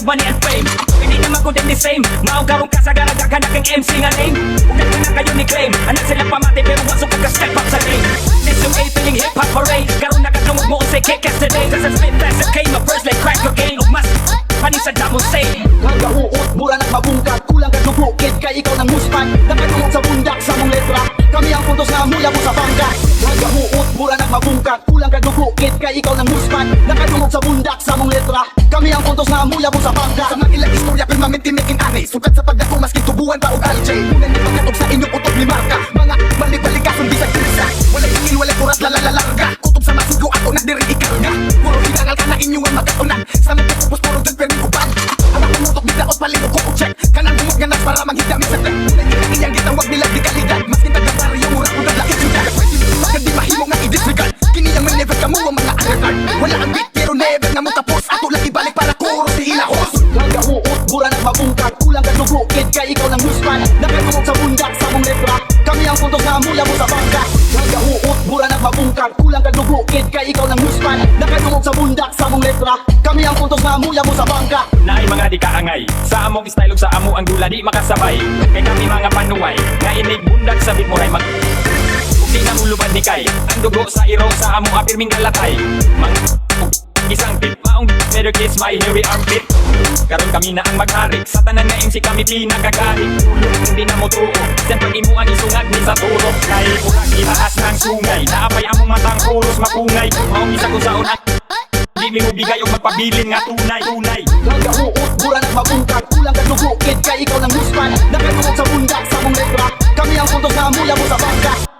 money and fame. Hindi naman ko din the same. Maong ka sa garagagan na kang MC nga name. Huwag na kayo ni claim. Anak sila pamati pero wasok ka step up sa game. This yung feeling hip-hop parade. Karoon na katungog mo say kick ass today. Cause I spit fast and came. My first like crack cocaine. Ug mas panis sa damong say. Kagahuot, mura nagbabungkat. Kulang ka dugukit, kay ikaw ng muspan. Nakatungog sa bundak sa mong letra. Kami ang puntos na muya mo sa bangka. Kagahuot, mura nagbabungkat. Kulang ka dugukit, kay ikaw ng muspan. Nakatungog sa bundak sa mong letra. Kami ang puntos na muya mo sa bangka. Sa magilang istorya, pinamit-timikin ani. Sukat sa pagdako, maskin tubuhan ba o LJ. Unang di pagkatog sa inyong utok ni Marka. Mga balik-balikason, di sa kilsa. Walay tingin, walay kuras, lalalalarga. Kutob sa masigo, ako na diri ikarga. Puro hinangal ka na inyong ang magkatunan. Sa nagkakupos, puro dyan, pero kupan. Anak ko mutok, biglaot, palibog ko check. Kanang bumot ganas para manghidami sa trek. Unang iyang gitawag nila, di kalidad. Maskin taga-baryo, mura ko naglaki sila. Pagka di mahimo nga i-disregard. Kini ang may never ka mo ang mga undercard. Wala ang beat, pero never na mo tapos. Ato lang ibalik para kuro si ilahos. Kagahuot, mura nagbabungkat. Kulang ka dugukit, kay ikaw ng muspan. Nakatungog sa bundak sa mong letra. Kami ang puntos na muya mo sa bangka. Kagahuot, mura nagbabungkat. Kulang ka dugukit, kay ikaw ng muspan. Nakatungog sa bundak sa mong letra. Kami ang puntos na muya mo sa bangka. Naay mga di kaangay. Sa among style ug sa amo ang dula di makasabay. Kay kami mga panuway. Nga inig bundak sa beat mo ray mag di na muluban di kay. Ang dugo sa iro sa among apirming galatay. Isang beat maong better kiss my hairy armpit. Karon kami na ang magharik. Sa tanan nga MC kami pinakagarik. Tulog hindi na mo tuo. Siyempre imo ang isungag ni sa turok. Kay urak ihaas ng sungay. Naapay among matang puros mapungay. Maong isa ko sa unang di mi mo bigay o magpabilin nga tunay. Kagahuot, mura nagbabungkat. Kulang ka dugukit, kay ikaw ng muspan. Nakatungog sa bundak sa mong letra. Kami ang puntos na muya mo sa bangka.